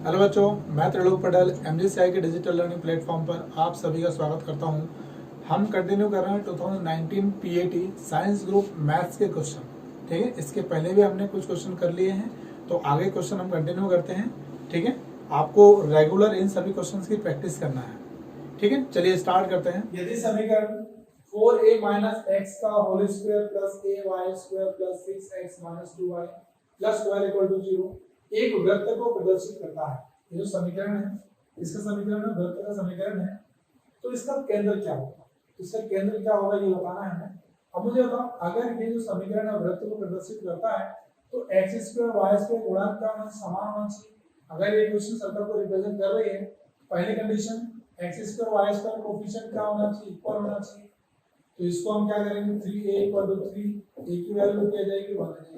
Hello बच्चों, मैं Trilok Patel MGCI के डिजिटल लर्निंग प्लेटफॉर्म पर आप सभी का स्वागत करता हूं। हम कंटिन्यू कर रहे हैं 2019 PAT साइंस ग्रुप मैथ्स के क्वेश्चन। ठीक है, इसके पहले भी हमने कुछ क्वेश्चन कर लिए हैं, तो आगे क्वेश्चन हम कंटिन्यू करते हैं। ठीक है, आपको रेगुलर इन सभी क्वेश्चन की प्रैक्टिस करना है। ठीक है, चलिए स्टार्ट करते हैं। यदि समीकरण 4a माइनस एक्स का whole square plus ay square plus 6x minus 2y plus 12 equal to 0 एक वृत्त को प्रदर्शित करता है। ये जो समीकरण है, इसका समीकरण है, वृत्त का समीकरण है, तो इसका केंद्र क्या होगा, इसका केंद्र क्या होगा ये बताना है हमें। अब मुझे बताओ, अगर ये जो समीकरण है वृत्त को प्रदर्शित करता है तो x स्क्वायर y स्क्वायर गुणन क्या होना, समान होना चाहिए। अगर ये क्वेश्चन सर्कल को रिप्रेजेंट कर रही है, पहली condition x square y square coefficient क्या होना चाहिए, इक्वल होना चाहिए। तो इसको हम क्या करेंगे, 3a इक्वल टू 3, a की वैल्यू क्या जाएगी, 1 आ जाएगी।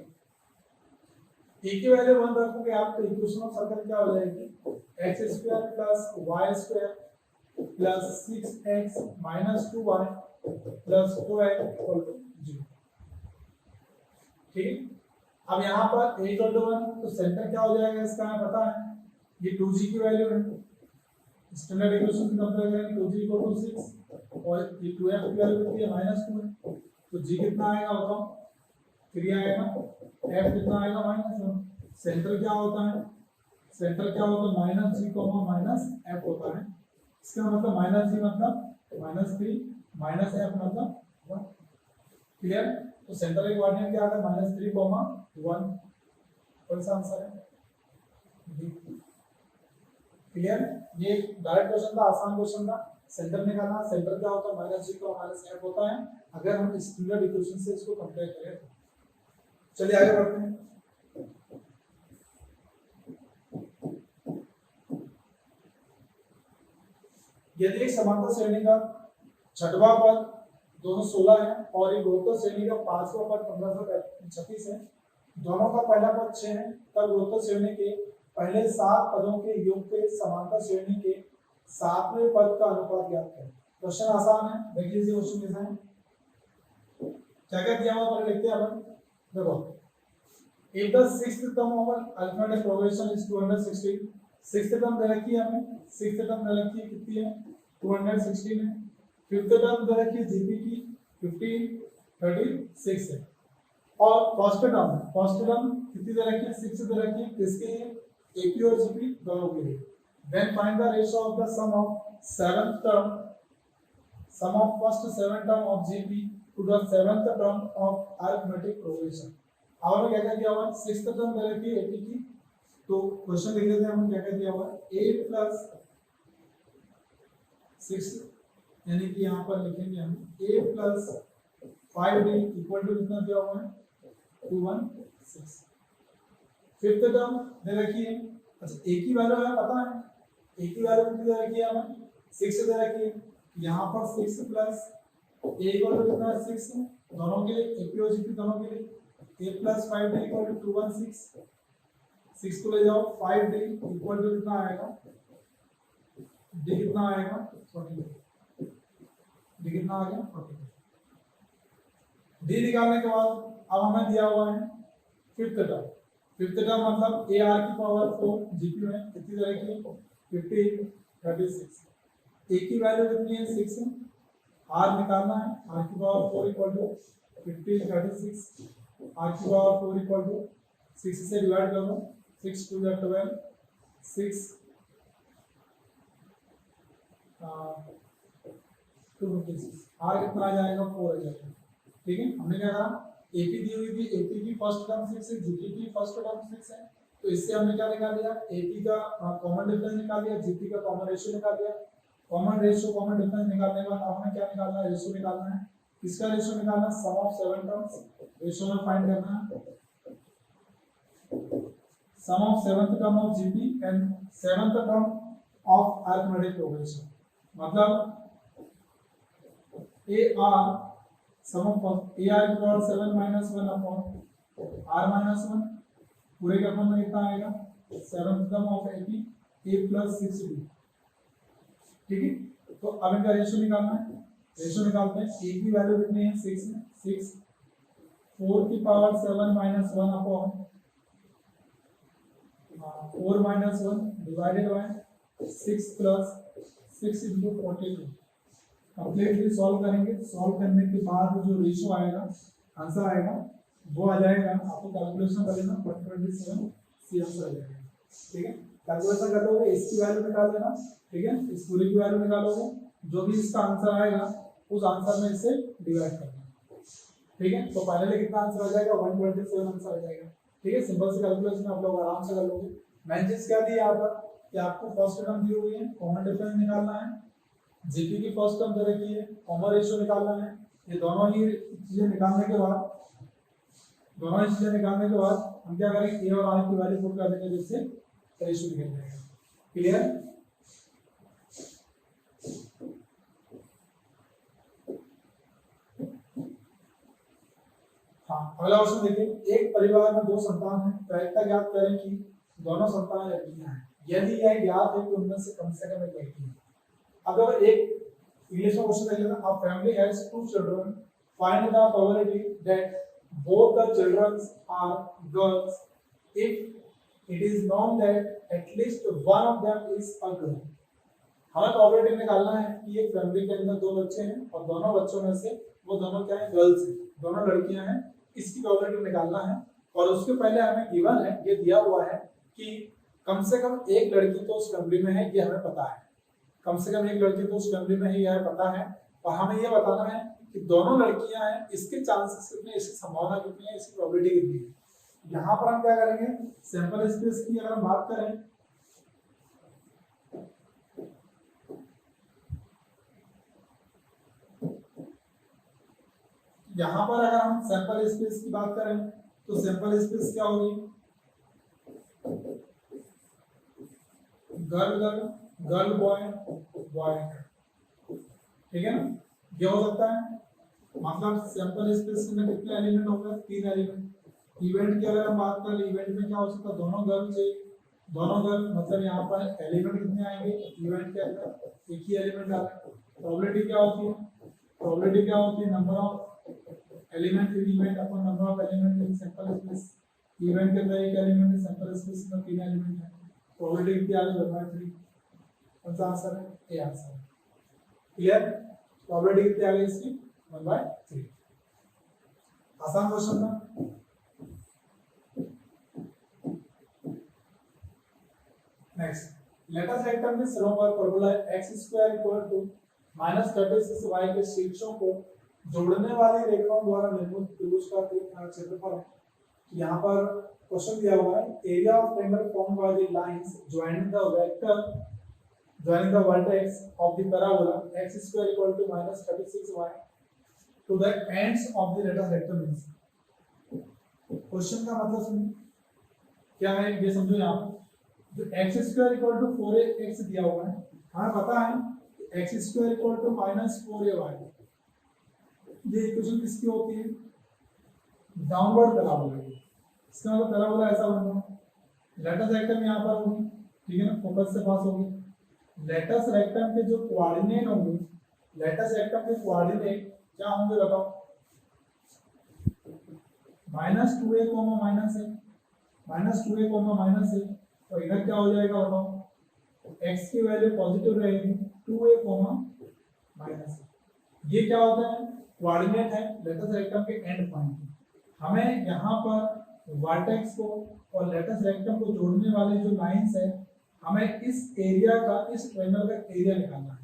a की वैल्यू 1 रखोगे आप तो इक्वेशन ऑफ सर्कल क्या हो जाएगी, x square plus y square plus 6x minus 2y plus 2x equal to 0। ठीक, अब यहाँ पर a इक्वल टू 1 तो सेंटर क्या हो जाएगा इसका हमें पता है, ये 2g की वैल्यू है। स्टैंडर्ड इक्वेशन से कंपेयर करेंगे 2g इक्वल टू 6 और ये 2f की वैल्यू कितनी है, -2 है, तो g कितना आएगा बताओ, 3 आएगा, f कितना आएगा, -1। सेंटर क्या होता है, सेंटर क्या होता है, -g -f होता है। इसका मतलब -g मतलब -3 -f मतलब 1। क्लियर, तो सेंटर का कोऑर्डिनेट क्या आता है, -3, 1। कौन सा आंसर है, क्लियर। ये डायरेक्ट क्वेश्चन था, आसान क्वेश्चन था। सेंटर निकालना, सेंटर क्या होता है, -g -f होता है अगर हम स्टैंडर्ड इक्वेशन से इसको कंपेयर करें तो। चलिए आगे बढ़ते हैं। यदि एक समांतर श्रेणी का छठवां पद 216 है और एक गुणोत्तर श्रेणी का पांचवा पद 1536 है, दोनों का पहला पद 6 है, तब गुणोत्तर श्रेणी के पहले 7 पदों के योग के समांतर श्रेणी के 7वें पद का अनुपात ज्ञात करें। क्वेश्चन आसान है, देख लीजिए क्वेश्चन कैसा है, क्या क्या दिया हुआ पर लिखते हैं अपन। देखो, if the sixth term of an arithmetic progression is 216, sixth term दे रखी है हमें, सिक्स्थ टर्म दे रखी है कितनी है, 216 है। फिफ्थ टर्म दे रखी है जीपी की 1536 है। और फर्स्ट टर्म कितनी दे रखी है, 6 दे रखी है, किसके लिए, एपी और जीपी दोनों के लिए। Then find the ratio of the sum of seventh term, sum of first 7 term of GP to the seventh term of arithmetic progression. और क्या क्या दिया हुआ है, सिक्स्थ टर्म दे रखी है एपी की, तो क्वेश्चन लिख देते हैं हम, क्या क्या दिया हुआ है, 8 प्लस 6 यानी कि यहाँ पर लिखेंगे हम 8 प्लस 5d इक्वल टू कितना दिया हुआ है, 216। फिफ्थ टर्म दे रखी है, अच्छा a की वैल्यू हमें पता है, a की वैल्यू कितनी दे रखी है हमें, 6 दे रखी है, यहाँ पर 6 प्लस a इक्वल टू कितना है, 6 दोनों के लिए, ap और gp दोनों के लिए, a plus 5d equal to 216, 6 को ले जाओ, 5d इक्वल टू कितना आएगा, d कितना आएगा 42, d कितना आ गया 42। d निकालने के बाद अब हमें दिया हुआ है फिफ्थ टर्म मतलब a r की पावर 4 gp में कितनी तरह की 15 36, a की वैल्यू कितनी है 6 है, r निकालना है, r की पावर 4 इक्वल टू 15 36, r की पावर 4 इक्वल टू 6 से डिवाइड कर दो, 6 2 12, 6 256, r कितना आ जाएगा 4 आ जाएगा। ठीक है, हमने क्या करा, एपी दी हुई थी, एपी की फर्स्ट टर्म 6 है, जीपी की फर्स्ट टर्म 6 है, तो इससे हमने क्या निकाल लिया, एपी का कॉमन डिफरेंस निकाल लिया, जीपी का कॉमन रेशियो निकाल लिया। कॉमन रेशियो कॉमन डिफरेंस निकालने के बाद हमें क्या निकालना है, रेशियो निकालना है। किसका रेशियो निकालना है, सम ऑफ 7 टर्म्स, रेशियो में फाइंड करना है sum of seventh term of GP and seventh term of arithmetic progression। मतलब AR sum of AR की power 7 minus 1 upon R minus 1 पूरे का फॉर्म में कितना आएगा, seventh term of AP A plus 6B। ठीक है, तो अब इनका रेशियो निकालना है, रेशियो निकालते हैं। A की वैल्यू कितनी है, 6 है, 6 4 की power 7 minus 1 upon 4 minus 1 divided by 6 plus 6 into 42 completely solve करेंगे। सॉल्व करने के बाद जो रेशियो आएगा, आंसर आएगा, वो आ जाएगा, आपको कैलकुलेशन कर लेना 127 सी आंसर आ जाएगा। ठीक है, कैलकुलेशन कर लोगे, इसकी वैल्यू निकाल लेना। ठीक है, इस पूरी की वैल्यू निकालोगे, जो भी इसका आंसर आएगा उस आंसर में इसे डिवाइड करना। ठीक है, तो फाइनली कितना आंसर आ जाएगा, 127 आंसर आ जाएगा। ठीक है, सिंपल सी कैलकुलेशन आप लोग आराम से कर लोगे। मेन चीज क्या दी यहाँ पर कि आपको फर्स्ट टर्म दी हुई है, कॉमन डिफरेंस निकालना है, जीपी की फर्स्ट टर्म दे रखी है, कॉमन रेशियो निकालना है। ये दोनों ही चीजें निकालने के बाद हम क्या करेंगे, ए और आर की वैल्यू पुट कर देंगे, जिससे रेशियो निकल जाएगा। क्लियर? हाँ, अगला क्वेश्चन देखिए, एक परिवार में 2 संतान हैं, प्रायिकता ज्ञात करें कि दोनों संतान लड़कियां हैं। यदि यह ज्ञात है कि उनमें से कम एक लड़की है। अगर एक इंग्लिश में क्वेश्चन देख लेना, a family has 2 children, find the probability that both the children are girls if it is known that at least one of them is a girl। हमें प्रोबेबिलिटी निकालना है कि एक फैमिली के अंदर 2 बच्चे हैं और दोनों बच्चों में से वो दोनों क्या है, गर्ल्स हैं, दोनों लड़कियां हैं। इसकी प्रोबेबिलिटी निकालना है और उसके पहले हमें गिवन है, ये दिया हुआ है कि कम से कम एक लड़की तो उस फैमिली में है, ये हमें पता है। कम से कम एक लड़की तो उस फैमिली में है, ये हमें पता है। और हमें ये बताना है कि दोनों लड़कियां हैं, इसके चांसेस कितने, इसकी संभावना कितनी है, इसकी प्रोबेबिलिटी कितनी है। यहाँ पर हम क्या करेंगे, सैंपल स्पेस की अगर हम बात करें, यहाँ पर अगर हम सैंपल स्पेस की बात करें तो सैंपल स्पेस क्या होगी, girl girl, girl boy, boy. ठीक है ना, ये हो सकता है। मतलब सैंपल स्पेस में कितने एलिमेंट होंगे, 3 एलिमेंट। इवेंट की अगर हम बात करें, इवेंट में क्या हो सकता है, दोनों गर्ल से दोनों गर्ल, मतलब यहाँ पर एलिमेंट कितने आएंगे, इवेंट के अंदर एक ही एलिमेंट आ रहा है। प्रोबेबिलिटी क्या होती है, प्रोबेबिलिटी क्या होती है, number of element in event upon number of element in sample space. Event के अंदर एक एलिमेंट है, सैंपल स्पेस में 3 एलिमेंट है, प्रोबेबिलिटी कितनी आ गई, 1/3। कौन सा आंसर है, ए आंसर है। क्लियर? प्रोबेबिलिटी कितनी आ गई इसकी, 1/3। आसान क्वेश्चन था। नेक्स्ट, लेट अस रेक्टेंगल में सरोवर परबोला x² = -36y के शीर्षों को जोड़ने वाली रेखाओं द्वारा निर्मित त्रिभुज का क्षेत्रफल है। यहाँ पर क्वेश्चन दिया हुआ है, area of triangle formed by the lines joining the vertex of the parabola x² = -36y to the ends of the lateral rectum means। Question का मतलब सुनिए क्या है, ये समझो। यहाँ जो x² = 4ax दिया हुआ है, हमें पता है x² = -4ay। ये इक्वेशन किसकी होती है, डाउनवर्ड पैराबोला की। इसका मतलब पैराबोला ऐसा बनना, लेटस रेक्टम यहाँ पर होगी, ठीक है ना, फोकस से पास होगी। लेटस रेक्टम के जो कोऑर्डिनेट होंगे, लेटस रेक्टम के कोऑर्डिनेट क्या होंगे बताओ, -2a, -a, और इधर क्या हो जाएगा बताओ, x की वैल्यू पॉजिटिव रहेगी, 2a, -a। ये क्या होता है, कोऑर्डिनेट है लेटस रेक्टम के एंड पॉइंट। हमें यहाँ पर वर्टेक्स को और लेटस रेक्टम को जोड़ने वाली जो लाइंस है, हमें इस एरिया का, इस ट्रायंगल का एरिया निकालना है।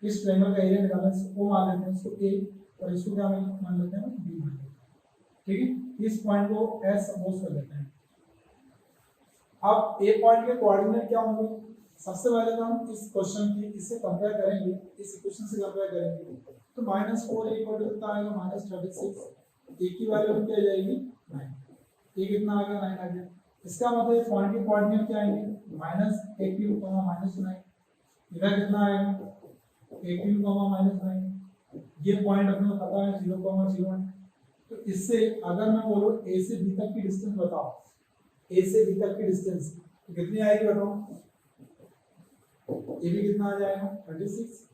इस ट्रायंगल का एरिया निकालना है, इसको मान लेते हैं, इसको a और इसको क्या मान लेते हैं, b मान लेते हैं। ठीक है, इस पॉइंट को s सपोज कर लेते हैं। अब a पॉइंट के कोऑर्डिनेट क्या होंगे, सबसे पहले तो हम इस क्वेश्चन की इससे कंपेयर करेंगे, इस इक्वेशन से कंपेयर करेंगे, तो -4 कितना आएगा, -36। a की वैल्यू क्या आ जाएगी, 9। a कितना आ गया, 9 आ गया। इसका मतलब पॉइंट के कोऑर्डिनेट क्या आएंगे, -18, -9। इधर कितना आएगा, 18, -9। ये पॉइंट अपने को पता है 0, 0 है। तो इससे अगर मैं बोलूं a से b तक की डिस्टेंस बताओ, a से b तक की डिस्टेंस तो कितनी आएगी बताओ, a भी कितना आ जाएगा, 36।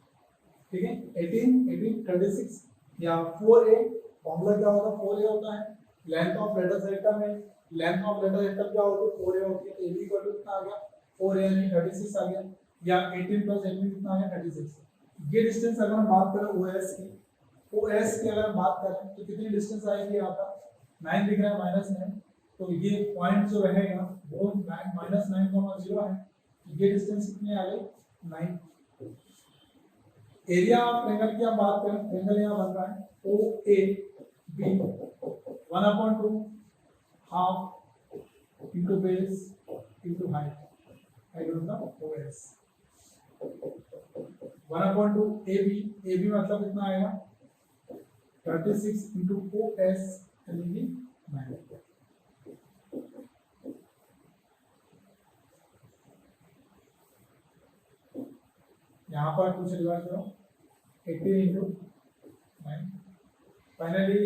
ठीक है, 18, 36 या 4a, फॉर्मूला क्या होता है, 4a होता है लेंथ ऑफ लेटस रेक्टम है, लेंथ ऑफ लेटर वेक्टर क्या होती है 4a होती है, ab इक्वल टू कितना आ गया 4a यानी 36 आ गया, या 18 प्लस ab कितना आ गया 36। ये डिस्टेंस अगर हम बात करें OS की, OS की अगर हम बात करें तो कितनी डिस्टेंस आएगी यहाँ पर 9 दिख रहा है -9, तो ये पॉइंट जो रहेगा वो -9,0 है, ये डिस्टेंस कितनी आ गई 9। एरिया ऑफ ट्रायंगल की हम बात करें, ट्रायंगल यहाँ बन रहा है OAB 1/2 half into base into height of the OS 1/2 AB मतलब कितना आएगा 36 इंटू OS यानी 9। यहाँ पर कुछ डिवाइड करो 18 इंटू 9 फाइनली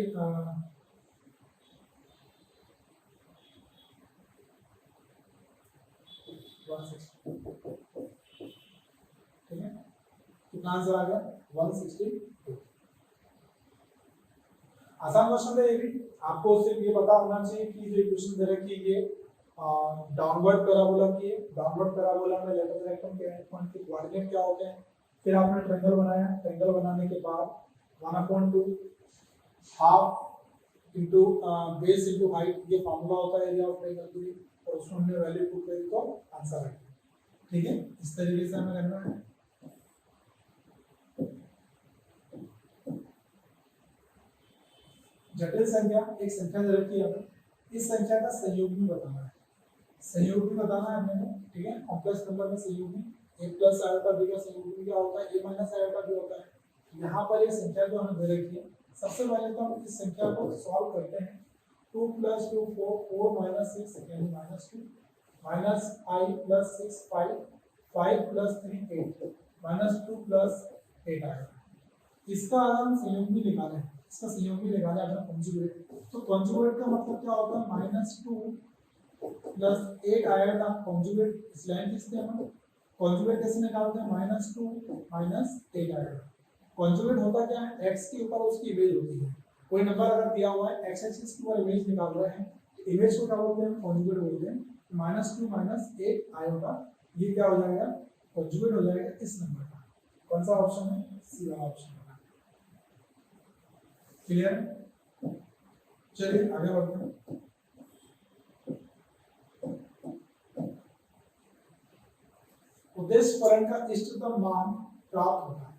ठीक है, कितना आंसर आ गया 162। आसान क्वेश्चन है ये भी, आपको सिर्फ ये पता होना चाहिए कि जो इक्वेशन दे रखी है ये डाउनवर्ड पैराबोला की है, डाउनवर्ड पैराबोला में लेटर रेक्टम के एंड पॉइंट के कोऑर्डिनेट क्या होते हैं। फिर आपने ट्रायंगल बनाया, ट्रायंगल बनाने के बाद 1/2 half into base into height, ये फार्मूला होता है एरिया ऑफ ट्रायंगल के लिए, और उसमें हमने वैल्यू पुट करी तो आंसर आ गया। ठीक है, इस तरीके से हमें करना है। जटिल संख्या, एक संख्या दे रखी है, इस संख्या का संयोगी बताना है, संयोगी बताना है हमें। ठीक है, कॉम्प्लेक्स नंबर में संयोगी a प्लस आयोटा b का संयोगी क्या होता है a माइनस आयोटा b होता है। यहाँ पर ये संख्या जो हमें दे रखी है, सबसे पहले तो हम इस संख्या को सॉल्व करते हैं। 2 + 2 4 4 - 6 यानी -2 माइनस i + 6 5 5 + 3 8 -2 + 8 आएगा। इसका अगर हम संयोगी निकालें, इसका संयोगी निकालें अगर कॉन्जुगेट, तो कॉन्जुगेट का मतलब क्या होता है -2 + 8 आएगा। कॉन्जुगेट इस लाइन किसके हम कॉन्जुगेट कैसे निकालते हैं -2 - 8 आएगा। कॉन्जुगेट होता क्या है, x के ऊपर उसकी इमेज होती है। कोई नंबर अगर दिया हुआ है x एक्सिस के ऊपर इमेज निकाल रहे हैं, इमेज को क्या बोलते हैं कॉन्जुगेट बोलते हैं। -2 - 8 आएगा, ये क्या हो जाएगा कॉन्जुगेट हो जाएगा इस नंबर का। कौन सा ऑप्शन है, सी वाला ऑप्शन है। क्लियर, चलिए आगे बढ़ते हैं। उद्देश्य फलन का इष्टतम मान प्राप्त होता है,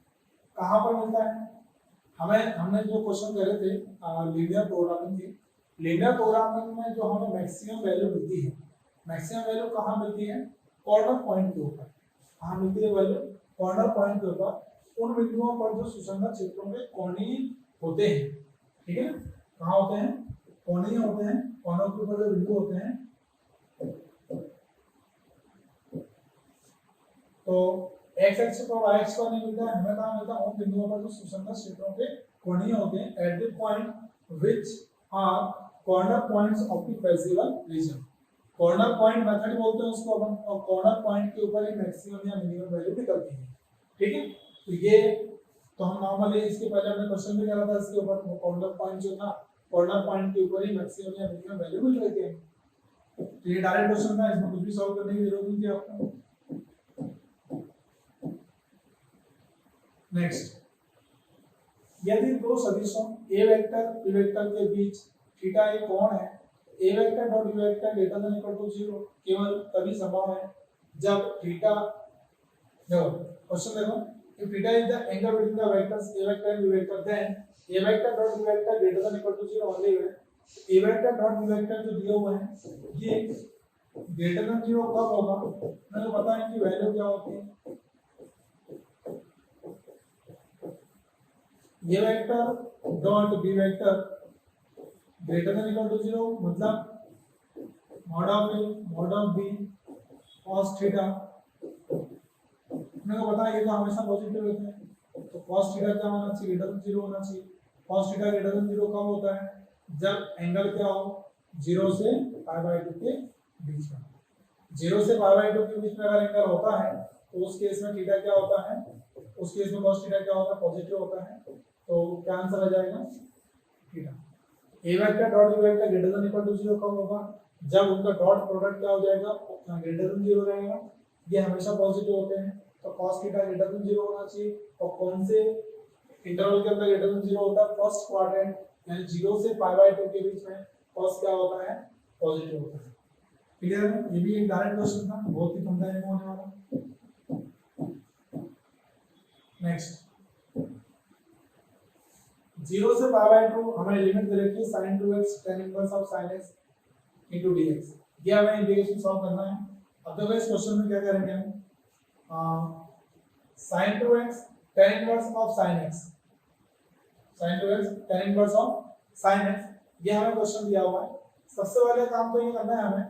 कहाँ पर मिलता है हमने जो क्वेश्चन करे थे लीनियर प्रोग्रामिंग के, लीनियर प्रोग्रामिंग में जो हमें मैक्सिमम वैल्यू मिलती है, मैक्सिमम वैल्यू कहाँ मिलती है कॉर्नर पॉइंट के ऊपर। कहाँ मिलती है वैल्यू कॉर्नर पॉइंट के ऊपर, उन बिंदुओं पर जो सुसंगत क्षेत्रों में कोणीय होते हैं। ठीक है, कहाँ होते हैं कोणीय होते हैं, कोनों के ऊपर जो बिंदु होते हैं। तो x एक्सिस पर y एक्सिस पर नहीं मिलता है, हमें कहाँ मिलता है उन बिंदुओं पर जो सुसंगत क्षेत्रों पे कोणीय होते हैं at the point which are corner points of the feasible region. Corner point method बोलते हैं उसको अपन, और कॉर्नर पॉइंट के ऊपर ही मैक्सिमम या मिनिमम वैल्यू निकलती है। ठीक है, तो ये तो हम नॉर्मली इसके पहले हमने क्वेश्चन भी करा था इसके ऊपर, वो कॉर्नर पॉइंट जो था कॉर्नर पॉइंट के ऊपर ही मैक्सिमम या मिनिमम वैल्यू मिल रही है। तो ये डायरेक्ट क्वेश्चन था, इसमें कुछ भी सॉल्व करने की जरूरत नहीं थी आपको। नेक्स्ट, यदि दो सदिशों a वेक्टर b वेक्टर के बीच थीटा एक कोण है, a vector dot b vector greater than equal to 0 केवल तभी संभव है जब थीटा, देखो क्वेश्चन देखो, if theta is the angle between the vectors a vector and b vector, then a vector dot b vector greater than equal to 0 only है। a vector dot b vector जो दिया हुआ है ये greater than 0 कब होगा, मुझे पता है कि वैल्यू क्या होती है। ये vector dot B vector greater than equal to 0 मतलब mod of A mod of B cos theta, मेरे को पता है ये तो हमेशा पॉजिटिव रहते हैं, तो cos थीटा क्या होना चाहिए ग्रेटर देन 0 होना चाहिए। cos थीटा ग्रेटर देन 0 कब होता है, जब एंगल क्या हो 0 से π/2 के बीच में। 0 से π/2 के बीच में अगर एंगल होता है तो उस केस में थीटा क्या होता है, उस केस में cos थीटा क्या होता है पॉजिटिव होता है। तो क्या आंसर आ जाएगा theta. a vector dot b vector greater than equal to 0 कब होगा, जब उनका डॉट प्रोडक्ट क्या हो जाएगा, ग्रेटर देन 0 रहेगा, ये हमेशा पॉजिटिव होते हैं, तो cos थीटा ग्रेटर देन 0 होना चाहिए। और कौन से इंटरवल के अंदर ग्रेटर देन 0 होता है, फर्स्ट क्वाड्रेंट यानी 0 से π/2 के बीच में cos क्या होता है, पॉजिटिव होता है। क्लियर है? ये भी एक डायरेक्ट क्वेश्चन था, बहुत ही कम टाइम में होने वाला। नेक्स्ट 0 से π/2 हमें लिमिट दे रखी है sin 2x tan inverse of sin x into dx। ये हमें इंटीग्रेशन सॉल्व करना है। अदरवाइज क्वेश्चन में क्या करेंगे हम, sin 2x tan inverse of sin x, sin 2x tan inverse of sin x, ये हमें क्वेश्चन दिया हुआ है। सबसे पहले काम तो ये करना है हमें,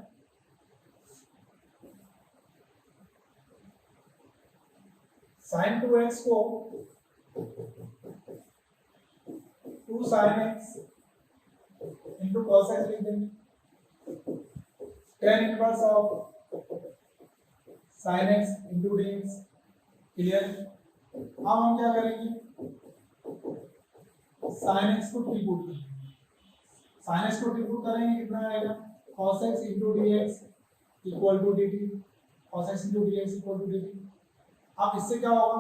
sin 2x को 2 sin x into cos x लिख देंगे, tan inverse of sin x into dx। Clear? अब हम क्या करेंगे, sin x को t पुट करेंगे, sin x को t पुट करेंगे, कितना आएगा, cos x into dx equal to dt, cos x into dx equal to dt। अब इससे क्या होगा,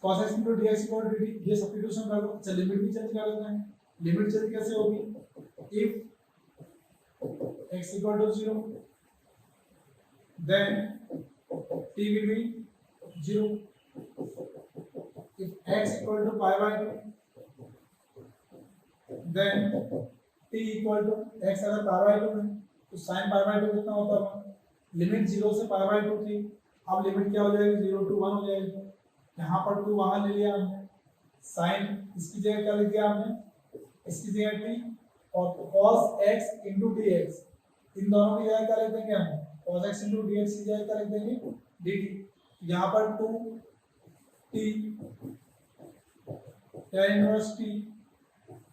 cos x into dx equal to dt, ये सब्स्टिट्यूशन कर दो। चलिए लिमिट भी चेंज कर देते हैं। लिमिट चेंज कैसे होगी, if x equal to 0 then t will be 0, if x equal to π/2 then t equal to x, अगर π/2 है तो sin π/2 कितना होता है, लिमिट 0 से π/2 थी, अब लिमिट क्या हो जाएगी, 0 to 1 हो जाएगी। यहाँ पर 2 वहां ले लिया हमने, sin इसकी जगह क्या लिख दिया हमने, इसकी जगह t, और cos x into dx, इन दोनों की जगह क्या लिख देंगे हम, cos x into dx की जगह क्या लिख देंगे, dt। यहाँ पर 2t tan inverse t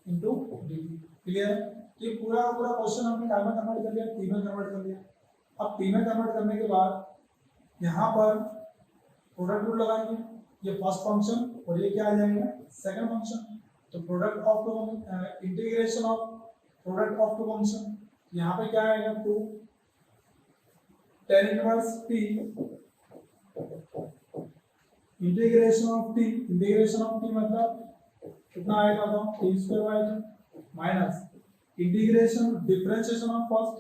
into dt। Clear? ये पूरा पूरा क्वेश्चन हमने काय में कन्वर्ट कर लिया, t में कन्वर्ट कर लिया। अब t में कन्वर्ट करने के बाद यहाँ पर प्रोडक्ट रूल लगाएंगे, ये फर्स्ट फंक्शन और ये क्या आ जाएगा, सेकंड फंक्शन। तो product of two, integration of product of two function, यहाँ पे क्या आएगा, 2 tan inverse t integration of t, integration of t मतलब कितना आएगा, तो t² minus integration differentiation of first,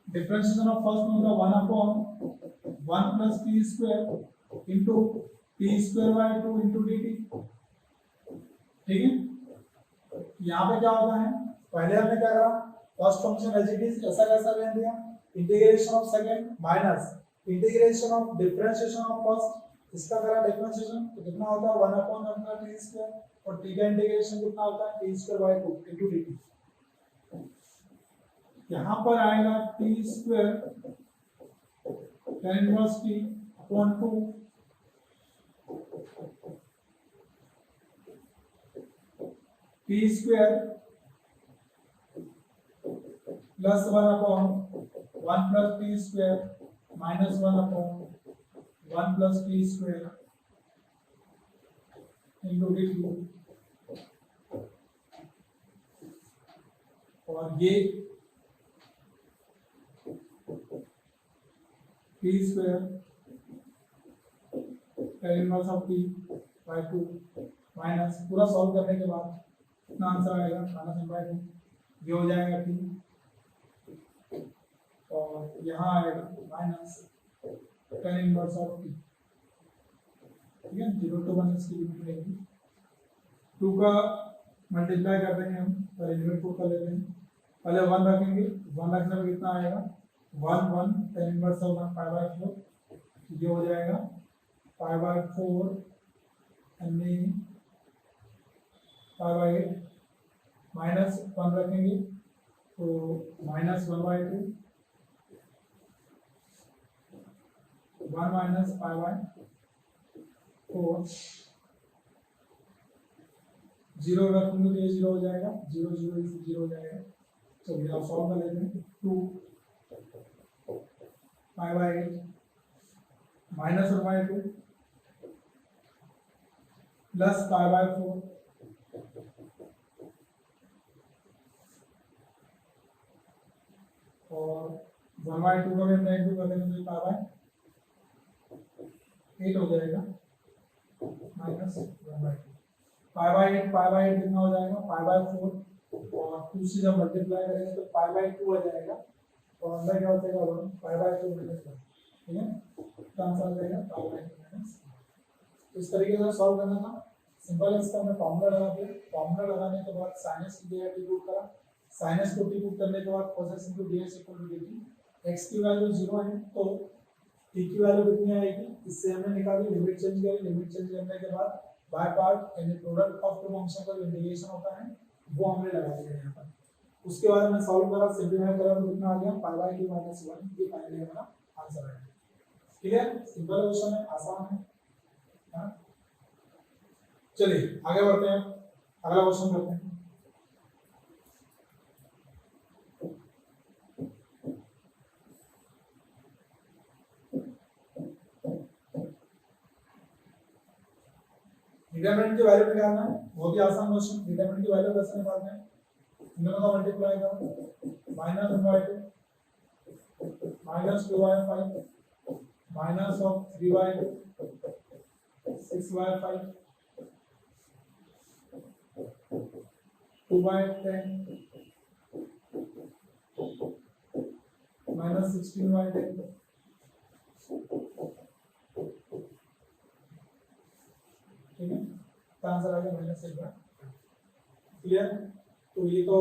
differentiation of first में होगा 1/1 plus t² into t² into dt। ठीक है? यहाँ पे क्या होता है, पहले हमने क्या करा, first function as it is ऐसा कैसा ले दिया, integration of second minus integration of differentiation of first, इसका करा डिफरेंशिएशन, तो कितना होता है 1/1 t², और t का इंटीग्रेशन कितना होता है, t² इनटू dt। यहाँ पर आएगा t² tan inverse t upon 2 t² plus 1/1 plus t² minus 1/1 plus t² into dt। और ये t² tan inverse of t by 2 minus, पूरा सॉल्व करने के बाद कितना आंसर आएगा, -1/2, ये हो जाएगा t, और यहाँ आएगा minus tan inverse of t। ठीक है, 0 to 1 इसकी लिमिट रहेगी, 2 का मल्टीप्लाई कर देंगे हम, पहले लिमिट पुट कर लेते हैं, पहले 1 रखेंगे, 1 रखने में कितना आएगा, 1 tan इनवर्स ऑफ 1 π/4, ये हो जाएगा π/4 यानी π/8, माइनस 1 रखेंगे तो -1/2, 1 माइनस π/4, 0 रखेंगे तो ये 0 हो जाएगा, 0 0 0 हो जाएगा। चलिए आप सॉल्व कर लेते हैं, 2 π/8 माइनस 1/2 प्लस π/4, और 1/2 का भी हमने इंटू कर देंगे तो पाई बाय 8 हो जाएगा माइनस 1/2 पाई बाय 8 कितना हो जाएगा पाई बाय 4 और 2 से जब मल्टीप्लाई करेंगे तो पाई बाय 2 आ जाएगा और अंदर क्या हो जाएगा 1 पाई बाय 2 माइनस 1 ठीक है तो आंसर आ जाएगा पाई बाय 2 माइनस। इस तरीके से सॉल्व करना था सिंपल है। इसका हमने फॉर्मूला लगा दिया, फॉर्मूला लगाने के बाद साइनस की जगह टी पुट करा, साइनस को टी पुट करने के बाद cosec into dx equal to dt, x की वैल्यू 0 है तो t की वैल्यू कितनी आएगी इससे हमने निकाली, लिमिट चेंज करी, लिमिट चेंज करने के बाद बाय पार्ट यानी प्रोडक्ट ऑफ टू फंक्शन का जो इंटीग्रेशन होता है वो हमने लगा दिया यहाँ पर। उसके बाद हमने सॉल्व करा, सिंपलीफाई करा तो कितना आ गया पाई बाय 2 माइनस 1, ये फाइनली हमारा आंसर है। ठीक है, सिंपल क्वेश्चन है, आसान है। चलिए आगे बढ़ते हैं, अगला क्वेश्चन करते हैं। डिटरमिनेंट की वैल्यू निकालना है, बहुत ही आसान क्वेश्चन। डिटरमिनेंट की वैल्यू कैसे निकालते हैं, इन दोनों का मल्टीप्लाई करो, -1/2 -2/5 माइनस ऑफ 3/2 6/5 2/10 -16/10 ठीक है, तो आंसर आ गया -1/। क्लियर, तो ये तो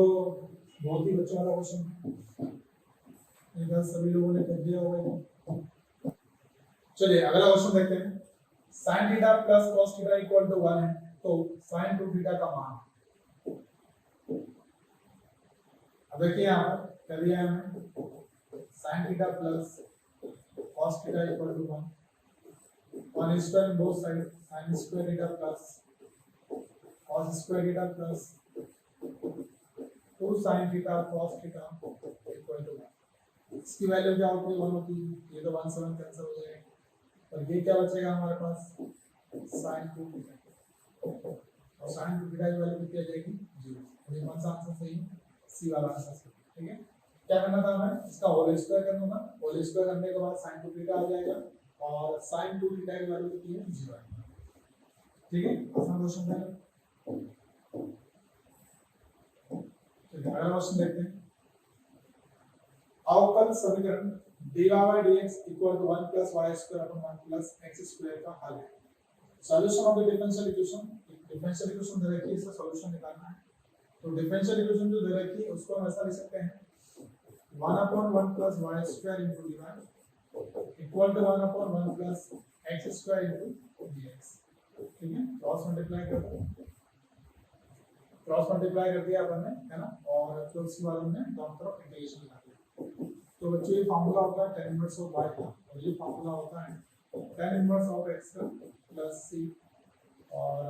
बहुत ही बच्चों वाला क्वेश्चन है, इधर सभी लोगों ने कर दिया होगा। चलिए अगला क्वेश्चन देखते हैं। sin theta plus cos theta equal to 1 है तो sin 2 थीटा का मान, अब देखिए यहाँ पर कर दिया है हमने sin theta plus cos theta equal to 1 square both side sin square theta plus cos square theta plus 2 sin theta cos theta equal to 1। इसकी वैल्यू क्या होती है 1 होती है, ये तो 1 7 कैंसिल हो जाएगा और ये क्या बचेगा हमारे पास sin 2 थीटा और sin 2 थीटा की वैल्यू कितनी आ जाएगी 0। ये कौन सा आंसर सही है, सी वाला आंसर सही। ठीक है, क्या करना था हमें, इसका होल स्क्वायर करना था, होल स्क्वायर करने के बाद sin 2 थीटा आ जाएगा और sin 2 थीटा की वैल्यू कितनी है 0 है। ठीक है, आसान क्वेश्चन है। चलिए अगला क्वेश्चन देखते हैं। अवकल समीकरण dy by dx equal to 1 plus y square upon 1 plus x square का हल है। Solution of the differential equation, differential equation दे रखी है, इसका सॉल्यूशन निकालना है। तो डिफरेंशियल इक्वेशन जो दे रखी है उसको हम ऐसा लिख सकते हैं 1 upon 1 plus y square into dy equal to 1 upon 1 plus x square into dx। ठीक है, क्रॉस मल्टीप्लाई कर दिया अपन ने, है ना, और फिर उसके बाद हमने दोनों तरफ इंटीग्रेशन लगा दिया। तो बच्चों ये फार्मूला होता है tan इनवर्स ऑफ y का और ये फार्मूला होता है tan इनवर्स ऑफ x का प्लस c और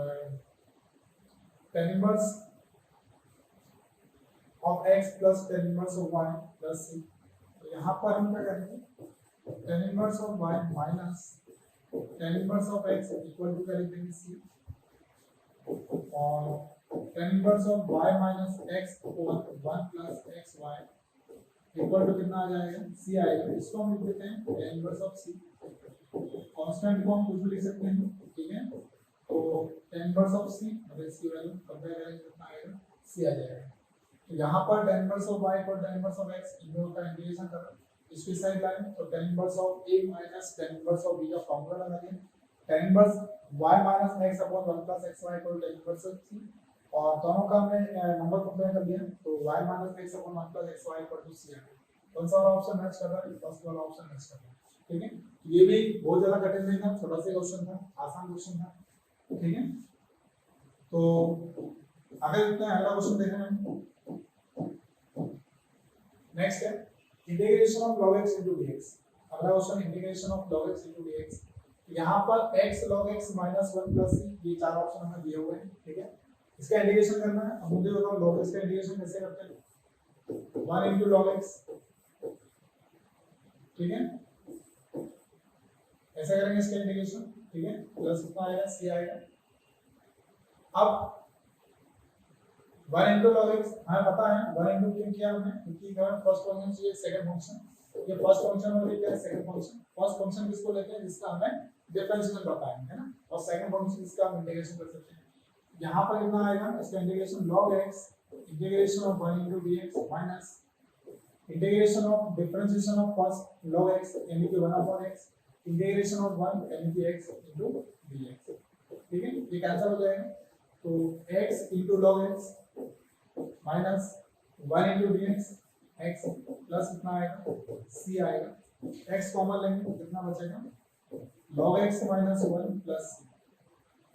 tan inverse of x plus tan inverse of y plus c। तो यहाँ पर हम क्या करेंगे tan inverse of y minus tan inverse of x equal to क्या लिखेंगे c और tan inverse of y minus x upon 1 plus xy equal to कितना आ जाएगा c आएगा। इसको हम लिख देते हैं tan inverse of c, constant को हम कुछ भी लिख सकते हैं। ठीक है, तो tan इनवर्स ऑफ c और इसकी वैल्यू कंपेयर करेंगे कितना आएगा c आ जाएगा। तो यहाँ पर tan इनवर्स ऑफ y और tan इनवर्स ऑफ x इन दोनों का इंटीग्रेशन कर रहे हैं, इसकी साइड लाइन तो tan inverse of a minus tan inverse of b का फार्मूला लगा देंगे tan inverse y minus x upon 1 plus xy equal to tan inverse of c और दोनों का हमने नंबर कंपेयर कर दिया तो y minus x upon 1 plus xy equal to c आ गया। कौन सा वाला ऑप्शन मैच कर रहा है, फर्स्ट वाला ऑप्शन मैच कर रहा है। ठीक है, ये भी बहुत ज्यादा कठिन नहीं था, छोटा सा क्वेश्चन था, आसान क्वेश्चन था। ठीक है, तो आगे देखते हैं, अगला क्वेश्चन देखना है। नेक्स्ट है integration of log x into dx। अगला question integration of log x into dx। यहाँ पर x log x minus 1 plus c ये चार ऑप्शन हमें दिए हुए हैं। ठीक है, इसका इंटीग्रेशन करना है। अब मुझे बताओ log x का इंटीग्रेशन कैसे करते हैं, 1 into log x। ठीक है, ऐसा करेंगे इसका इंटीग्रेशन। ठीक है, प्लस कितना आएगा c आएगा। अब 1 into log x हमें पता है 1 into क्यों किया हमने, क्योंकि हमें फर्स्ट फंक्शन चाहिए सेकंड फंक्शन, ये फर्स्ट फंक्शन और ये सेकंड फंक्शन। फर्स्ट फंक्शन किसको लेते हैं, जिसका हमें डिफरेंशियल बताएंगे, है ना, और सेकंड फंक्शन जिसका हम इंटीग्रेशन कर सकते हैं। यहाँ पर कितना आएगा, इसका integration log x integration of 1 into dx minus integration of differentiation of first log x यानी कि 1 upon x इंटीग्रेशन ऑफ 1 यानी कि x into dx। ठीक है, ये कैंसिल हो जाएगा, तो x into log x minus 1 into dx x plus कितना आएगा c आएगा, x कॉमन लेंगे कितना बचेगा log x minus 1 plus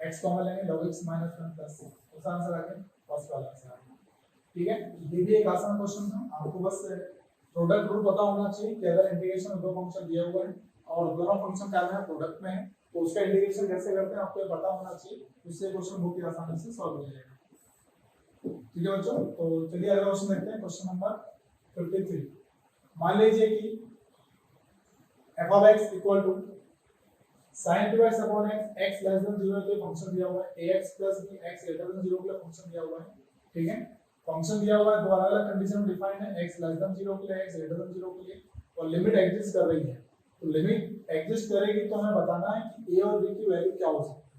x common लेंगे log x minus 1 plus c, उसका आंसर आ गया फर्स्ट वाला आंसर आ गया। ठीक है, ये भी एक आसान क्वेश्चन था, आपको बस प्रोडक्ट रूल पता होना चाहिए कि अगर इंटीग्रेशन दो फंक्शन दिए हुए हैं और दोनों फंक्शन क्या है प्रोडक्ट में है तो उसका इंटीग्रेशन कैसे करते हैं आपको ये पता होना चाहिए, इससे क्वेश्चन बहुत ही आसानी से सॉल्व हो जाएगा। ठीक है बच्चों, तो चलिए अगला क्वेश्चन देखते हैं, क्वेश्चन नंबर 53। मान लीजिए कि f of x equal to sin 2x upon x x less than 0 के लिए फंक्शन दिया हुआ है, ax plus b x greater than 0 के लिए फंक्शन दिया हुआ है। ठीक है, फंक्शन दिया हुआ है, दो अलग-अलग कंडीशन डिफाइन है, x less than 0 के लिए x greater than 0 के लिए, और लिमिट एग्जिस्ट कर रही है। तो लिमिट एग्जिस्ट करेगी तो हमें बताना है कि a और b की वैल्यू क्या हो सकती है।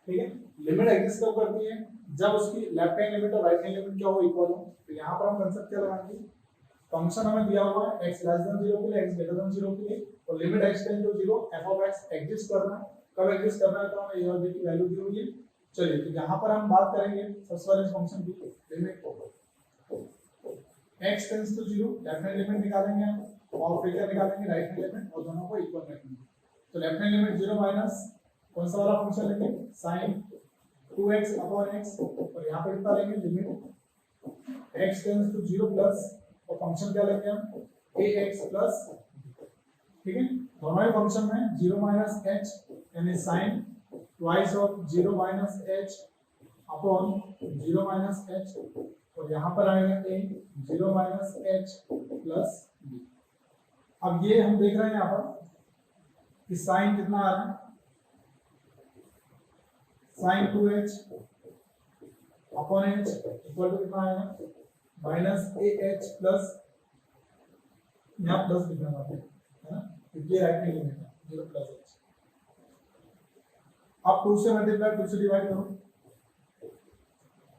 ठीक है, लिमिट एग्जिस्ट कब करती है, जब उसकी लेफ्ट हैंड लिमिट और राइट हैंड लिमिट क्या हो, इक्वल हो। तो यहाँ पर हम कंसेप्ट क्या लगाएंगे, फंक्शन हमें दिया हुआ है x less than 0 के लिए x greater than 0 के लिए, और limit x tend to 0 f of x exist करना है। कब एग्जिस्ट करना है, तो हमें a और b की वैल्यू दी हुई है। चलिए, तो यहाँ पर हम बात करेंगे सबसे पहले फंक्शन की limit x tends to 0, left hand limit निकालेंगे हम, और फिर क्या निकालेंगे राइट हैंड लिमिट, और दोनों को इक्वल रखेंगे। तो लेफ्ट हैंड लिमिट 0 माइनस कौन सा वाला फंक्शन लेंगे, sin 2x upon x, और यहाँ पे कितना लेंगे limit x tends to 0 plus, और फंक्शन क्या लेंगे हम ax प्लस। ठीक है, दोनों ही फंक्शन में 0 माइनस h यानी sin twice of 0 minus h upon 0 minus h, और यहाँ पर आएगा a 0 minus h plus b। अब ये हम देख रहे हैं यहाँ पर कि साइन कितना आ रहा है, sin 2h upon h equal to कितना आएगा माइनस ah प्लस, यहाँ प्लस लिखना है ना, क्योंकि राइट हैंड लिमिट है 0 प्लस h। अब 2 से मल्टीप्लाई 2 से डिवाइड करो,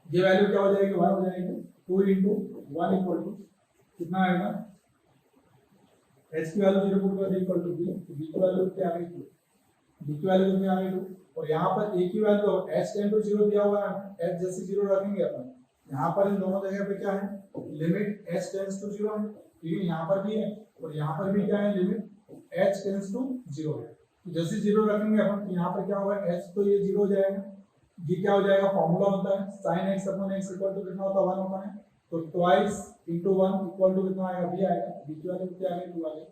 ये वैल्यू क्या हो जाएगी 1 हो जाएगी, 2 into 1 इक्वल टू कितना आएगा, h की वैल्यू 0 पुट कर इक्वल टू b, तो b की वैल्यू क्या आ गई 2, b की वैल्यू कितनी आ गई 2, और यहाँ पर a की वैल्यू h टेंड टू 0 दिया हुआ है, h जैसे 0 रखेंगे अपन, यहाँ पर इन दोनों जगह पे क्या है लिमिट h टेंड्स टू 0 है। ठीक है, यहाँ पर भी है और यहाँ पर भी क्या है लिमिट h टेंड्स टू 0 है। तो जैसे 0 रखेंगे अपन, तो यहाँ पर क्या होगा h तो ये 0 हो जाएगा, ये क्या हो जाएगा फॉर्मूला होता है sin x upon x equal to कितना होता है 1 होता है, तो ट्वाइस into 1 इक्वल टू कितना आएगा b आएगा, b की वैल्यू कितनी आ गई 2 आ गई,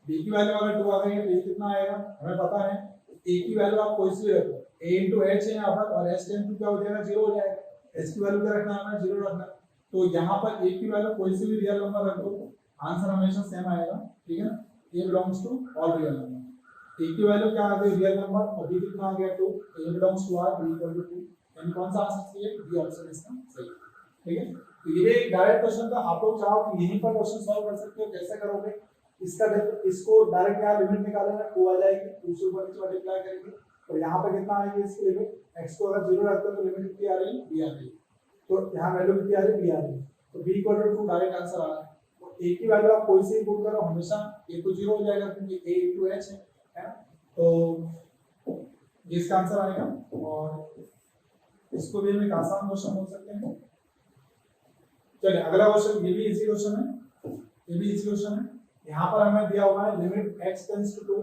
b की वैल्यू अगर 2 आ गई तो ये कितना आएगा हमें पता है, a की वैल्यू आप कोई सी रखो a into h है यहाँ पर, और h टेंड टू क्या हो जाएगा 0 हो जाएगा, h की वैल्यू क्या रखना है हमें 0 रखना है, तो यहाँ पर a की वैल्यू कोई सी भी रियल नंबर रख दो, आंसर हमेशा सेम आएगा। ठीक है, a belongs to all real number, a की वैल्यू क्या आ गई रियल नंबर, और b कितना आ गया 2, a belongs to r, b equal to 2, यानी कौन सा आंसर सही है, बी ऑप्शन इसका सही है। ठीक है, तो ये एक डायरेक्ट क्वेश्चन था, आप लोग चाहो कि यहीं पर क्वेश्चन सॉल्व कर सकते हो, कैसे करोगे, इसको डायरेक्ट यहाँ लिमिट निकालेंगे 2 आ जाएगी, 2 से ऊपर नीचे मल्टीप्लाई करेंगे, और यहाँ पे कितना आएगी इसकी लिमिट, x को अगर 0 रखते हो तो लिमिट कितनी आ रही है b आ रही है, तो यहाँ वैल्यू कितनी आ रही है b आ रही है, तो b equal to 2 direct answer आ रहा है। और a की वैल्यू आप कोई से पुट करो हमेशा a तो 0 हो जाएगा क्योंकि a into h है, तो ये इसका आंसर आएगा, और इसको भी हम एक आसान क्वेश्चन बोल सकते हैं। चलिए अगला क्वेश्चन, ये भी इजी क्वेश्चन है, ये भी इजी क्वेश्चन है। यहाँ पर हमें दिया हुआ है limit x tends to 2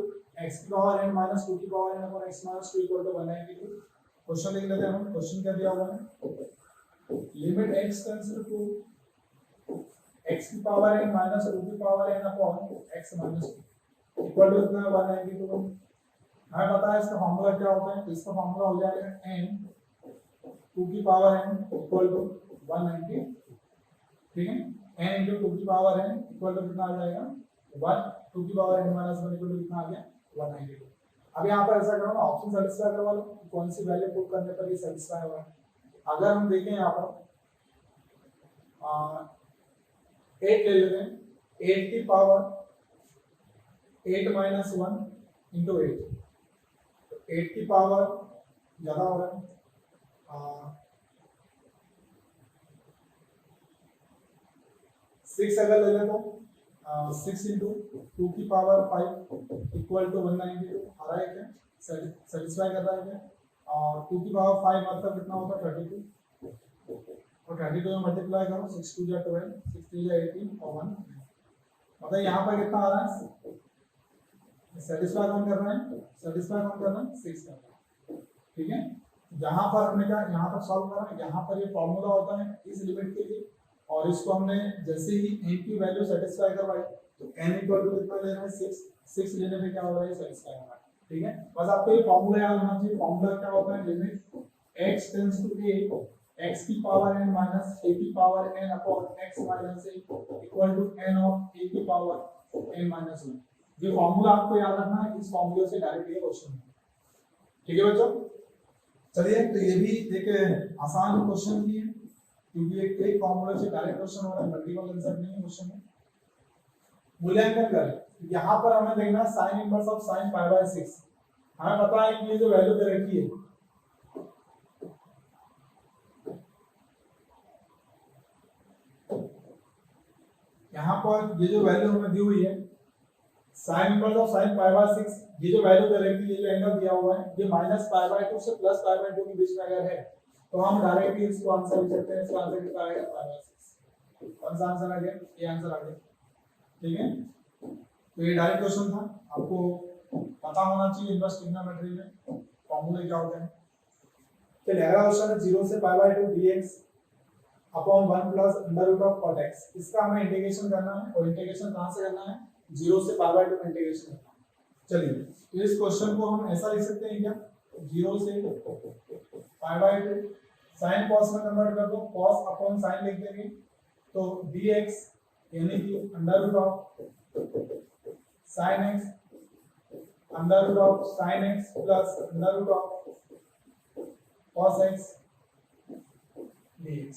x की पावर n माइनस 2 की power n upon x minus 2 equal to 192। Question लिख लेते हैं हम, क्वेश्चन क्या दिया हुआ है, limit x tends to 2 x की पावर n माइनस 2 की power n upon x minus 2 equal to कितना है 192। हमें पता है इसका फॉर्मूला क्या होता है, तो इसका फॉर्मूला हो जाएगा n 2 की पावर n इक्वल टू 190। ठीक है, n into 2 की पावर n इक्वल टू कितना आ जाएगा 1, 2 की power n minus 1 equal to कितना आ गया 192। अब यहाँ पर ऐसा करो ना, ऑप्शन सेटिस्फाई करवा लो, कौन सी वैल्यू पुट करने पर ये सेटिस्फाई होगा। अगर हम देखें यहाँ पर 8 ले लेते हैं। 8 की पावर 8 माइनस 1 इंटू 8, 8 की पावर ज्यादा हो रहा है। 6 अगर ले लें तो 6 इंटू 2 की पावर 5 इक्वल टू 192 आ रहा है क्या, सेटिस्फाई कर रहा है क्या? और 2 की पावर 5 मतलब कितना होगा 32, और 32 में मल्टीप्लाई करो, 6 2 जा 12, 6 3 जा 18 और 1 मतलब यहाँ पर कितना आ रहा है, सेटिस्फाई कौन कर रहे हैं, सेटिस्फाई कौन कर रहा है, 6 कर रहा है। ठीक है, यहाँ पर हमने क्या यहाँ पर सॉल्व करा, यहाँ पर ये फॉर्मूला होता है इस लिमिट के लिए, और इसको हमने जैसे ही n की वैल्यू सेटिस्फाई करवाई तो n इक्वल टू कितना लेना है 6, 6 लेने पे क्या हो रहा है सेटिस्फाई हो रहा है। ठीक है, बस आपको ये फॉर्मूला याद होना चाहिए। फॉर्मूला क्या होता है, limit x tends to a, x की पावर n माइनस a की power n upon x minus a equal to n of a की पावर n माइनस 1। ये फॉर्मूला आपको याद रखना है, इस फॉर्मूले से डायरेक्ट ये क्वेश्चन। ठीक है बच्चों, चलिए तो ये भी एक आसान क्वेश्चन ही है, क्योंकि एक फॉर्मूला से डायरेक्ट क्वेश्चन हो रहा है, मल्टीपल आंसर नहीं है क्वेश्चन में। मूल्यांकन करें, यहाँ पर हमें देखना sine inverse of sine pi by 6। हमें पता है कि ये जो वैल्यू दे रखी है यहाँ पर, ये जो वैल्यू हमें दी हुई है sine inverse of sine pi by 6, ये जो वैल्यू दे रखी है, ये जो एंगल दिया हुआ है, ये माइनस पाई बाय 2 से प्लस पाई बाय 2 के बीच में अगर है तो हम डायरेक्टली इसको आंसर लिख सकते हैं। इसका आंसर कितना आएगा पाई बाय 6। कौन सा आंसर आ गया, ये आंसर आ गया। ठीक है, तो ये डायरेक्ट क्वेश्चन था, आपको पता होना चाहिए इनवर्स ट्रिग्नोमेट्री में फॉर्मूले क्या होते हैं। चलिए अगला क्वेश्चन है 0 से pi by 2 dx upon 1 plus under root of cot x। इसका हमें इंटीग्रेशन करना है, और इंटीग्रेशन कहां से करना है, 0 से पाई बाय 2 में इंटीग्रेशन करना है। चलिए तो इस क्वेश्चन को हम ऐसा लिख सकते हैं क्या, 0 से पाई बाय 2 sin cos में कन्वर्ट कर दो, cos अपॉन sin लिख देंगे तो dx यानी कि under root of sin x under root of sin x plus under root of cos x dx।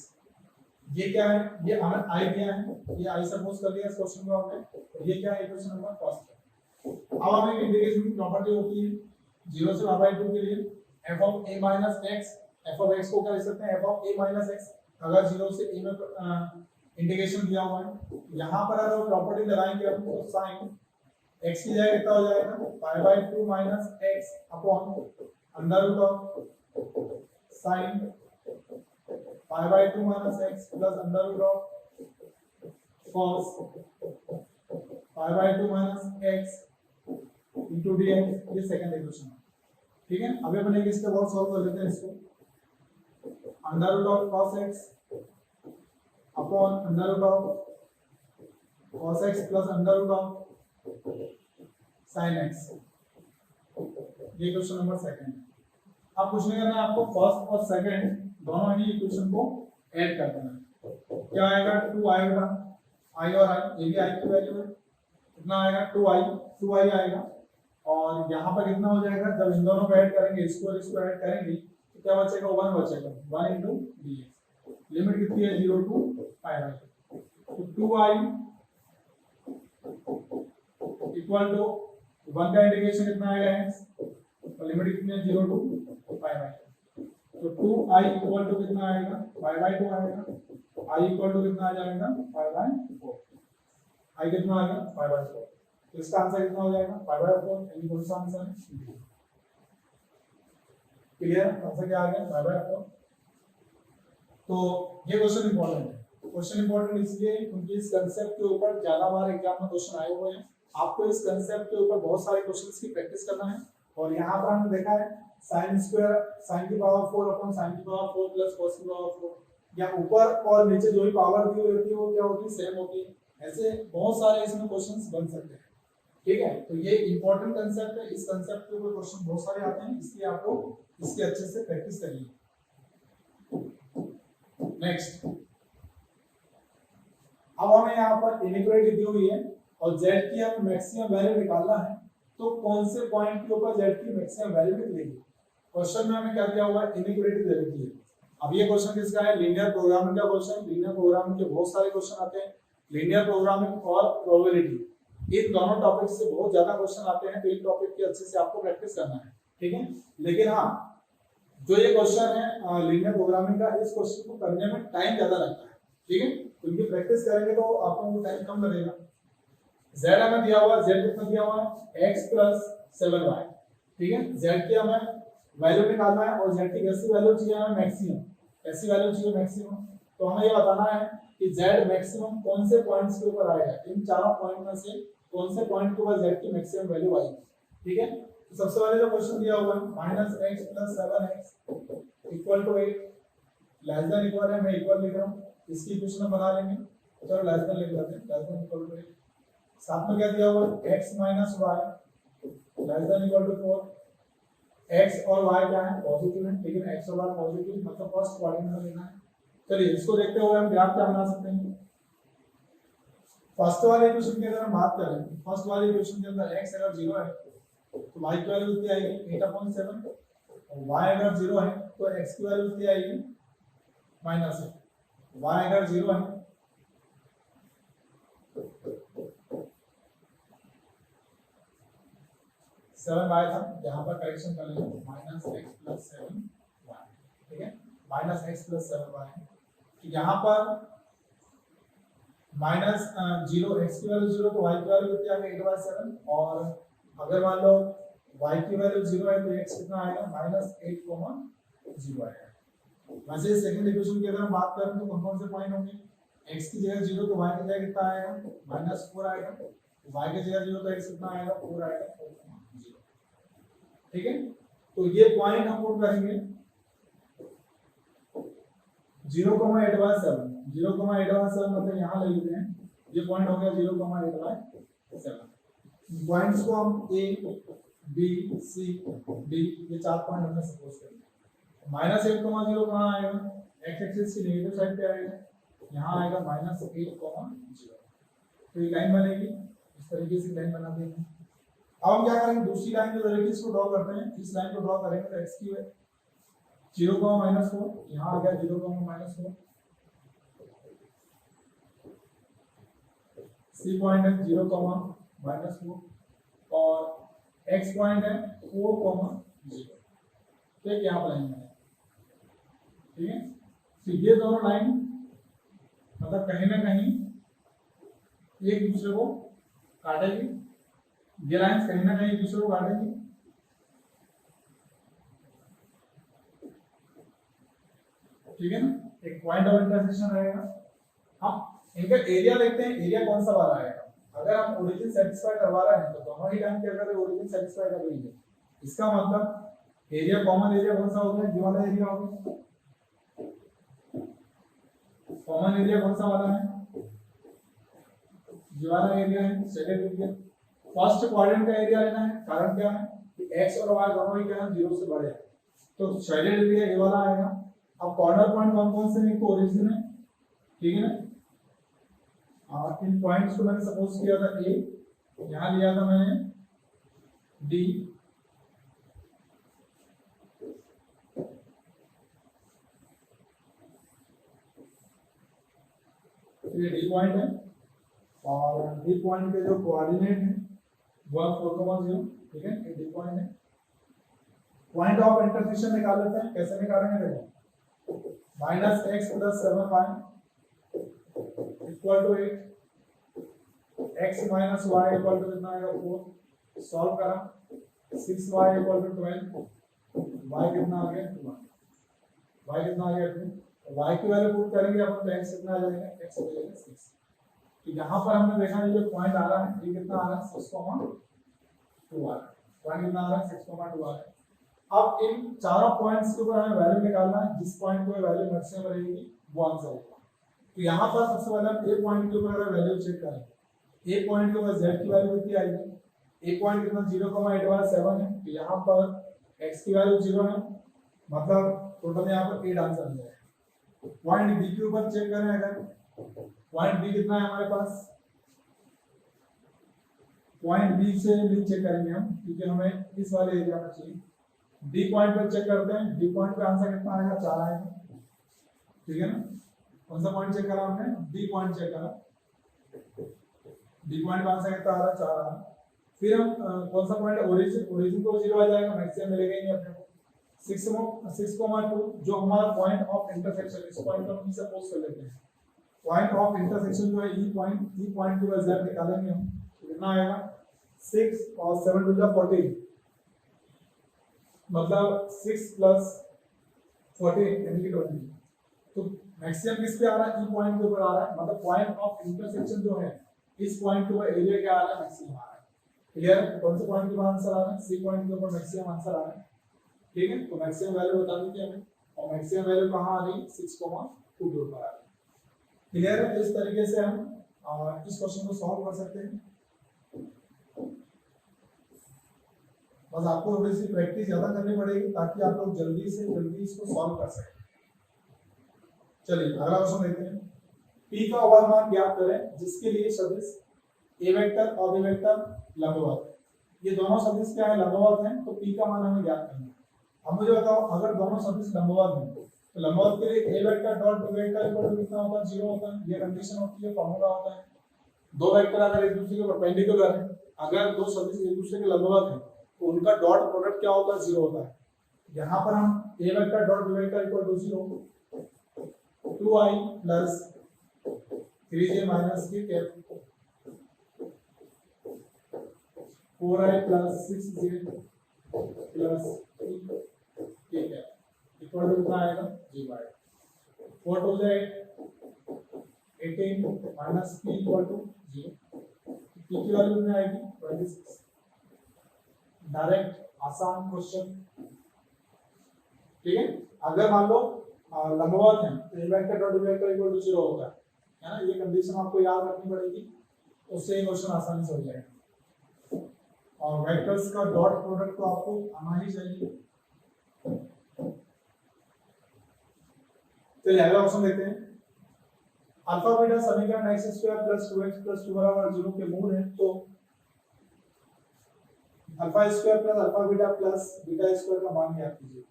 ये क्या है, ये हमें i दिया है, ये i सपोज कर लिया इस क्वेश्चन को हमने, तो ये क्या है, इक्वेशन नंबर cos। अब हमें इंटीग्रेशन की प्रॉपर्टी होती है 0 से पाई बाय 2 के लिए f of a minus x, f of x को क्या लिख सकते हैं, f of a minus x। अगर 0 से a में इंटीग्रेशन दिया हुआ है, यहाँ पर अगर प्रॉपर्टी लगाएंगे हम तो sin x की जगह कितना हो जाएगा, pi by 2 minus x upon under root of sin pi by 2 minus x plus under root of cos pi by 2 minus x into dx। ये सेकंड इक्वेशन है। ठीक है, अभी अपन एक इसके और सॉल्व कर लेते हैं इसको। Under root of cos x upon under root of cos x plus under root of sin x। ये क्वेश्चन नंबर सेकंड है। अब कुछ नहीं करना है आपको, फर्स्ट और सेकंड दोनों ही इक्वेशन को ऐड कर देना है। क्या आएगा, 2 आएगा, i और i, ये भी i की वैल्यू है, कितना आएगा 2i आएगा, और यहाँ पर कितना हो जाएगा, जब इन दोनों को ऐड करेंगे, इसको ऐड करेंगे तो क्या बचेगा, 1 बचेगा, 1 इंटू dx। लिमिट कितनी है, 0 टू पाई बाय 2, तो 2i इक्वल टू 1 का इंटीग्रेशन कितना आएगा x, और लिमिट कितनी है 0 टू पाई बाय 2, तो 2i इक्वल टू कितना आएगा, पाई बाय 2 आएगा, i इक्वल टू कितना आ जाएगा, पाई बाय 4, i कितना आ गया, पाई बाय 4। तो इसका आंसर कितना हो जाएगा, पाई बाय 4, यानी कौन सा आंसर है, क्लियर, आंसर क्या आ गया, पाई बाय 4। तो ये क्वेश्चन इंपॉर्टेंट है। क्वेश्चन इंपॉर्टेंट इसलिए क्योंकि इस कांसेप्ट के ऊपर ज्यादा बार एग्जाम में क्वेश्चन आए हुए हैं। आपको इस कांसेप्ट के ऊपर बहुत सारे क्वेश्चंस की प्रैक्टिस करना है, और यहाँ पर हमने देखा है sin स्क्वायर sin की पावर 4 अपॉन sin की पावर 4 प्लस cos की पावर 4, या ऊपर और नीचे जो भी पावर दी हुई होती है वो क्या होती है, सेम होती है। ऐसे बहुत सारे इसमें क्वेश्चंस बन सकते हैं। ठीक है, तो ये इंपॉर्टेंट कांसेप्ट है, इस कांसेप्ट के ऊपर क्वेश्चन बहुत सारे आते हैं, इसलिए आपको इसकी अच्छे से प्रैक्टिस करिए। नेक्स्ट, अब हमें यहाँ पर इनइक्वालिटी दी हुई है और z की हमें मैक्सिमम वैल्यू निकालना है, तो कौन से पॉइंट के ऊपर z की मैक्सिमम वैल्यू निकलेगी। क्वेश्चन में हमें क्या दिया हुआ है, इनइक्वालिटी दे रखी है, अब ये क्वेश्चन किसका है, लीनियर प्रोग्रामिंग का क्वेश्चन। लीनियर प्रोग्रामिंग के बहुत सारे क्वेश्चन आते हैं, लीनियर प्रोग्रामिंग और प्रोबेबिलिटी, इन दोनों टॉपिक से बहुत ज्यादा क्वेश्चन आते हैं, तो इन टॉपिक की अच्छे से आपको प्रैक्टिस करना है, ठीक है। लेकिन हाँ, जो ये क्वेश्चन है लीनियर प्रोग्रामिंग का, इस क्वेश्चन को करने में टाइम ज्यादा लगता है, ठीक है। तो इनकी प्रैक्टिस करेंगे तो आपको टाइम कम लगेगा। z हमें दिया हुआ, z कितना दिया हुआ है, x + 7y, ठीक है। z की हमें वैल्यू निकालना है और z की कैसी वैल्यू चाहिए हमें, मैक्सिमम, कैसी वैल्यू चाहिए, मैक्सिमम। तो हमें ये बताना है कि z मैक्सिमम कौन से पॉइंट्स के ऊपर आएगा, इन चारों पॉइंट में से कौन से पॉइंट के ऊपर z की मैक्सिमम वैल्यू आएगी, ठीक है। तो सबसे पहले जो क्वेश्चन दिया हुआ है -x + 7x = 8, less than equal है, मैं इक्वल लिख रहा हूं, इसकी इक्वेशन बना लेंगे, चलो लेस देन लिख लेते हैं, लेस देन इक्वल टू 8। साथ में क्या दिया हुआ है, x - y less than equal to 4। x और y क्या है, पॉजिटिव है, ठीक है। x और y पॉजिटिव, मतलब फर्स्ट क्वाड्रेंट में लेना है। चलिए इसको देखते हुए हम ग्राफ क्या बना सकते हैं। फर्स्ट वाले इक्वेशन की अगर हम बात करें, फर्स्ट वाले इक्वेशन के अंदर x अगर 0 है तो y की वैल्यू कितनी आएगी, 8/7, और y अगर 0 है तो x की वैल्यू कितनी आएगी, -8। y अगर 0 है 7y था, यहाँ पर करेक्शन कर लेंगे, -x + 7y, ठीक है। -x + 7y, तो यहाँ पर -0, x की वैल्यू 0 तो y की वैल्यू कितनी आ गई, 8/7, और अगर मान लो y की वैल्यू 0 है तो x कितना आएगा, -8,0 आएगा। वैसे सेकंड इक्वेशन की अगर हम बात करें तो कौन कौन से पॉइंट होंगे, x की जगह 0 तो y की जगह कितना आएगा, -4 आएगा, y की जगह 0 तो x कितना आएगा, 4 आएगा, 4,0, ठीक है। तो ये पॉइंट हम पुट करेंगे 0,8/7, 0,8/7 मतलब यहाँ ले लेते हैं, ये पॉइंट हो गया 0,8/7। पॉइंट्स को हम a b c d, ये चार पॉइंट हमने सपोज कर लिया। -8,0 कहाँ आएगा, x एक्सिस की नेगेटिव साइड पे आएगा, यहाँ आएगा -8,0। तो ये लाइन बनेगी, इस तरीके से लाइन बना देंगे। अब हम क्या करेंगे, दूसरी लाइन जो तरीके इसको ड्रॉ करते हैं, इस लाइन को ड्रॉ करेंगे तो x की 0,-4, यहाँ आ गया 0,-4, c पॉइंट है 0,-4 और x पॉइंट है 4,0, तो एक यहाँ पर लाइन है, ठीक है। तो ये दोनों लाइन मतलब कहीं ना कहीं एक दूसरे को काटेगी, ये लाइंस कहीं ना कहीं एक दूसरे को काटेंगी, ठीक है ना। एक पॉइंट ऑफ इंटरसेक्शन रहेगा। हम इनका एरिया देखते हैं, एरिया कौन सा वाला आएगा। अगर हम ओरिजिन सेटिस्फाई करवा रहे हैं तो दोनों ही लाइन के अगर ओरिजिन सेटिस्फाई कर रही है, इसका मतलब एरिया, कॉमन एरिया कौन सा हो गया, ये वाला एरिया हो गया। कॉमन एरिया कौन सा वाला है, ये वाला एरिया है, शेडेड एरिया। फर्स्ट क्वाड्रेंट का एरिया लेना है, कारण क्या है कि x और y दोनों ही क्या है, 0 से बड़े हैं, तो शेडेड एरिया ये वाला आएगा। अब कॉर्नर पॉइंट कौन कौन से हैं, ओरिजिन है, ठीक है ना। इन पॉइंट्स को मैंने सपोज किया था a, यहाँ लिया था मैंने d, ये d पॉइंट है और d पॉइंट के जो कोऑर्डिनेट है वो 4,0, ठीक है, ये d पॉइंट है। पॉइंट ऑफ इंटरसेक्शन निकाल लेते हैं, कैसे निकालेंगे देखो, -x + 7y = 8, x - y कितना आएगा 4, सॉल्व करा, 6y = 12, y कितना आ गया 2, y कितना आ गया 2, y की वैल्यू पुट करेंगे अपन तो x कितना आ जाएगा, x हो जाएगा 6। तो यहाँ पर हमने देखा ये जो पॉइंट आ रहा है ये कितना आ रहा है, 6,2 आ रहा है, पॉइंट कितना आ रहा है, 6,2 आ रहा है। अब इन चारों पॉइंट्स के ऊपर हमें वैल्यू निकालना है, जिस पॉइंट पे वैल्यू मैक्सिमम रहेगी वो आंसर होगा। तो यहाँ पर सबसे पहले हम ए पॉइंट के ऊपर वैल्यू चेक करें, ए पॉइंट के ऊपर z की वैल्यू कितनी आएगी, ए पॉइंट कितना 0,8/7 है, तो यहाँ पर x की वैल्यू 0 है, मतलब टोटल यहाँ पर 8 आंसर आ जाएगा। पॉइंट बी के ऊपर चेक करें, अगर पॉइंट बी कितना है हमारे पास, पॉइंट बी से भी चेक करेंगे हम, क्योंकि हमें इस वाले एरिया में चाहिए। डी पॉइंट पर चेक करते हैं, डी पॉइंट पे आंसर कितना आएगा, 4 आएगा। ठीक है ना। कौन सा पॉइंट चेक करा हमने, डी पॉइंट चेक करा, डी पॉइंट कौन सा कितना आ रहा है, 4 आ रहा है। फिर हम कौन सा पॉइंट, ओरिजिन, ओरिजिन को 0 आ जाएगा, मैक्सिमम मिलेगा ही नहीं अपने को। 6,2 जो हमारा पॉइंट ऑफ इंटरसेक्शन, इस पॉइंट को हम सपोज कर लेते हैं पॉइंट ऑफ इंटरसेक्शन जो है ई पॉइंट की वजह निकालेंगे हम, कितना आएगा 6 और 7 टू जा 14, मतलब 6 प्लस 14 यानी कि 20। तो मैक्सिमम किस पे आ रहा है, ई पॉइंट के ऊपर आ रहा है, मतलब पॉइंट ऑफ इंटरसेक्शन जो है इस पॉइंट के ऊपर एरिया क्या आ रहा है, मैक्सिमम आ रहा है। क्लियर, कौन से पॉइंट के ऊपर आंसर आ रहा है, सी पॉइंट के ऊपर मैक्सिमम आंसर आ रहा है। ठीक है, तो मैक्सिमम वैल्यू बता दी थी हमें, और मैक्सिमम वैल्यू कहाँ आ रही, 6,2 के ऊपर आ रही है। क्लियर है, इस तरीके से हम इस क्वेश्चन को सॉल्व कर सकते हैं। बस आपको थोड़ी सी प्रैक्टिस ज्यादा करनी पड़ेगी ताकि आप लोग जल्दी से जल्दी इसको सॉल्व कर सकें। चलिए अगला क्वेश्चन देखते हैं। P का ओवर मान ज्ञात करें जिसके लिए सदिश A वेक्टर और B वेक्टर लंबवत है। ये दोनों सदिश क्या है, लंबवत हैं, तो P का मान हमें ज्ञात करना है। अब मुझे बताओ, अगर दोनों सदिश लंबवत हैं तो लंबवत के लिए A vector dot B vector equal to कितना होता है, 0 होता है। ये कंडीशन होती है, फार्मूला होता है। दो वेक्टर अगर एक दूसरे के परपेंडिकुलर हैं, अगर दो सदिश एक दूसरे के लंबवत हैं तो उनका डॉट प्रोडक्ट क्या होता है, 0 होता है। यहाँ पर हम A vector dot B vector equal to 0, 2i plus 3j minus k cap, 4i plus 6j plus k cap equal to कितना आएगा, 0 आएगा। 4 टू जाए 18 minus p equal to 0, p की वैल्यू कितनी आएगी, 26। डायरेक्ट आसान क्वेश्चन। ठीक है, अगर मान लो लंबवत है तो A vector dot B vector equal to 0 होगा, है ना। ये कंडीशन आपको याद रखनी पड़ेगी, उससे क्वेश्चन आसानी से हो जाएगा। और वेक्टर्स का डॉट प्रोडक्ट तो आपको आना ही चाहिए। चलिए अगला क्वेश्चन देखते हैं। अल्फा बीटा समीकरण x² + 2x + 2 बराबर 0 के मूल है, तो alpha square plus alpha beta plus beta square का मान ज्ञात कीजिए।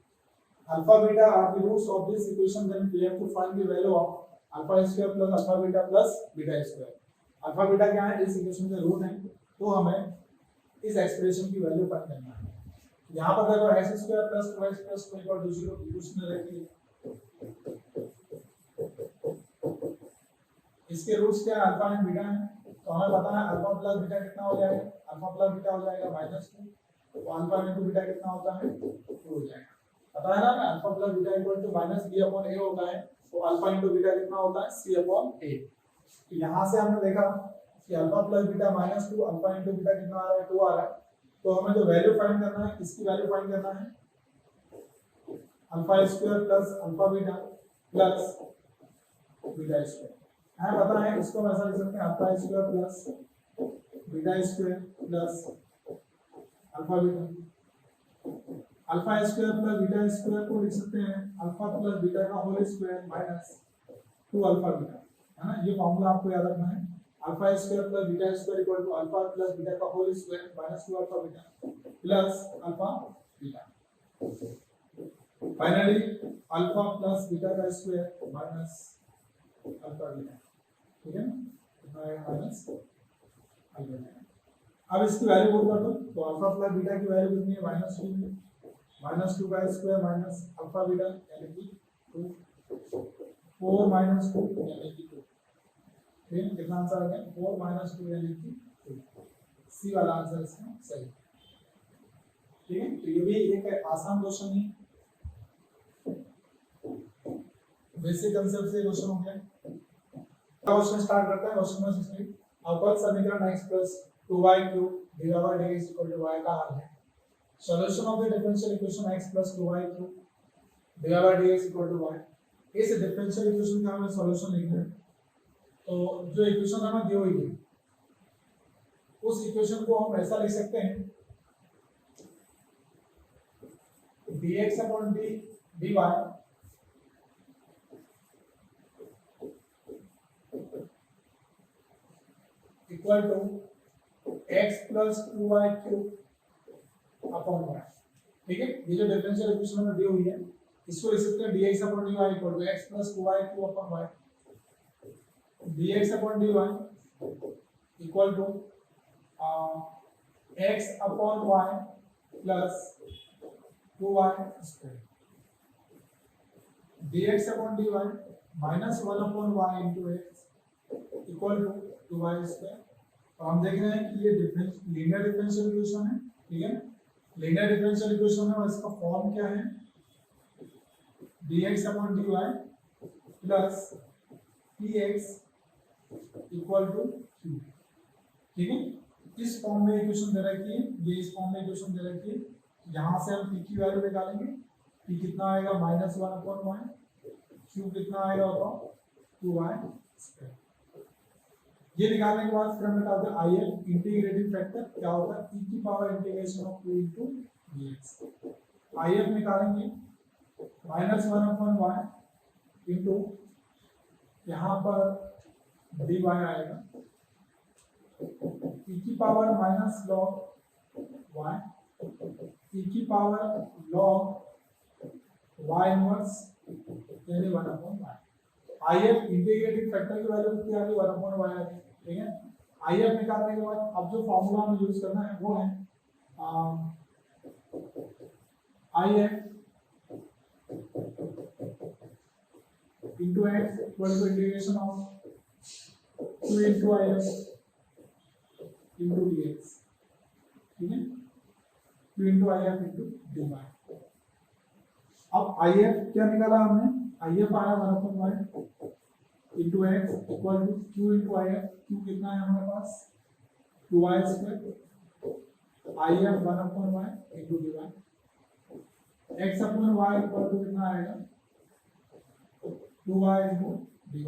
Alpha beta are the roots of this equation, then we have to find the value of alpha square plus alpha beta plus beta square. Alpha beta क्या है, इस equation के root हैं, तो हमें इस एक्सप्रेशन की वैल्यू फाइंड करना है। यहाँ पर देखो x square plus 2x plus 2 equal to 0 equation में रखिए। इसके रूट्स क्या है, अल्फा एंड बीटा है, तो हमें पता है अल्फा प्लस बीटा कितना हो जाएगा, अल्फा प्लस बीटा हो जाएगा -2, तो अल्फा इनटू बीटा कितना होता है, 2 हो जाएगा। पता है ना, alpha plus beta equal to -b/a होता है, तो अल्फा इनटू बीटा कितना होता है, c/a। तो यहां से हमने देखा कि alpha plus beta -2, alpha into beta कितना आ रहा है, 2 आ रहा है। तो हमें जो वैल्यू फाइंड करना है, किसकी वैल्यू फाइंड करना है, alpha square plus alpha beta plus beta square. हमें पता है इसको हम ऐसा लिख सकते हैं, alpha square plus beta square plus alpha beta. Alpha square plus beta square को लिख सकते हैं अल्फा प्लस बीटा का whole square minus 2 alpha beta, है ना। ये फॉर्मूला आपको याद रखना है, alpha square plus beta square equal to alpha plus beta का whole square minus 2 alpha beta plus alpha beta. Finally alpha plus beta का स्क्वायर माइनस अल्फा बीटा, ठीक है ना, कितना आएगा, माइनस अल्फा बीटा। अब इसकी वैल्यू पुट कर दो, तो अल्फा प्लस बीटा की वैल्यू कितनी है, -2, -2 का स्क्वायर माइनस अल्फा बीटा यानी कि 2, 4 - 2 यानी कि 2। फिर कितना आंसर आ गया, 4 - 2 यानी कि 2। सी वाला आंसर इसका सही। ठीक है, तो ये भी एक आसान क्वेश्चन है, बेसिक कांसेप्ट से क्वेश्चन हो गया। क्वेश्चन स्टार्ट करते हैं। क्वेश्चन नंबर 16, अवकल समीकरण x + 2y³ dx = y का हल है। Solution of the differential equation x + 2y³ dx = y। इस डिफरेंशियल इक्वेशन का हमें सॉल्यूशन लिखना है। तो जो इक्वेशन हमें दी हुई है उस इक्वेशन को हम ऐसा लिख सकते हैं, dx/dy equal to x + 2y³ अपॉन y। ठीक है, ये जो डिफरेंशियल इक्वेशन हमें दी हुई है इसको लिख सकते हैं dx upon dy equal to x plus 2y 2 upon y, dx upon dy equal to x upon y plus 2y square, dx upon dy minus 1 upon y into x equal to 2y square. तो हम देख रहे हैं कि ये linear differential equation है, ठीक है, लीनियर डिफरेंशियल इक्वेशन है और इसका फॉर्म क्या है, dx upon dy plus px equal to q, ठीक है। इस फॉर्म में इक्वेशन दे रखी है, ये इस फॉर्म में इक्वेशन दे रखी है, यहाँ से हम p की वैल्यू निकालेंगे, p कितना आएगा माइनस 1 अपॉन y, q कितना आएगा बताओ 2y स्क्वायर। ये निकालने के बाद फिर हम निकालते हैं IF इंटीग्रेटिंग फैक्टर क्या होता है, e की power integration of 2 into dx। IF निकालेंगे माइनस 1 अपॉन y इंटू यहाँ पर dy आएगा, e की power minus log y, e की पावर लॉग y इनवर्स यानी 1 upon y। IF integrating factor की वैल्यू कितनी आ गई 1 अपॉन y आ गई, ठीक है। IF निकालने के बाद अब जो फॉर्मूला हमें यूज करना है वो है IF into x equal to integration of 2 into IF into dx, ठीक है, 2 into IF into dy। अब IF क्या निकाला हमने, IF आया 1 upon y into x equal to q into IF, q कितना है हमारे पास 2y square, IF 1 upon y into dy, x upon y equal to कितना आएगा 2y into dy,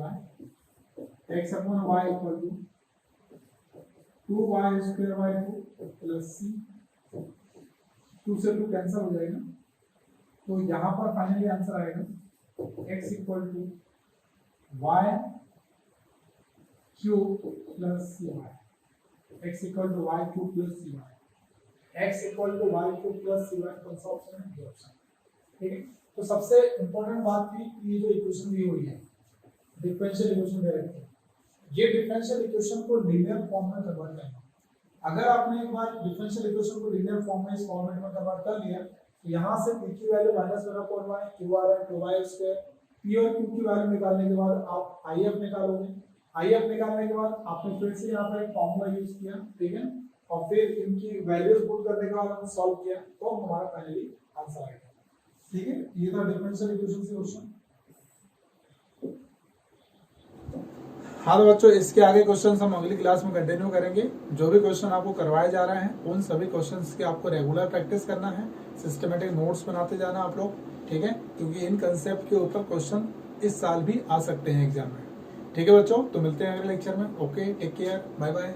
x upon y equal to 2y square by 2 plus c, 2 से 2 cancel हो जाएगा, तो यहाँ पर फाइनली आंसर आएगा x equal to y cube plus cy, x equal to y cube plus cy, x equal to y cube plus cy, कौन सा option है, ये ऑप्शन, ठीक है। तो सबसे इंपॉर्टेंट बात थी कि ये जो इक्वेशन दी हुई है डिफरेंशियल इक्वेशन दे रखी है, ये डिफरेंशियल इक्वेशन को लीनियर फॉर्म में कन्वर्ट करना। अगर आपने एक बार डिफरेंशियल इक्वेशन को लीनियर फॉर्म में इस फॉर्मेट में कन्वर्ट कर लिया तो यहाँ से p की value minus 1 upon y, q आ रहा है 2y स्क्वायर, p और q की वैल्यू निकालने के बाद आप IF निकालोगे, IF निकालने के बाद आपने फिर से यहाँ पर एक फॉर्मूला यूज किया, ठीक है, और फिर इनकी वैल्यूज पुट करने के बाद हमने सॉल्व किया तो हमारा फाइनली आंसर आएगा, ठीक है। ये था डिफरेंशियल इक्वेशन से क्वेश्चन। हाँ तो बच्चों इसके आगे क्वेश्चन हम अगली क्लास में कंटिन्यू करेंगे। जो भी क्वेश्चन आपको करवाए जा रहे हैं उन सभी क्वेश्चंस की आपको रेगुलर प्रैक्टिस करना है, सिस्टमेटिक नोट्स बनाते जाना आप लोग, ठीक है, क्योंकि इन कंसेप्ट के ऊपर क्वेश्चन इस साल भी आ सकते हैं एग्जाम में, ठीक है बच्चों। तो मिलते हैं अगले लेक्चर में, okay, take care, bye bye.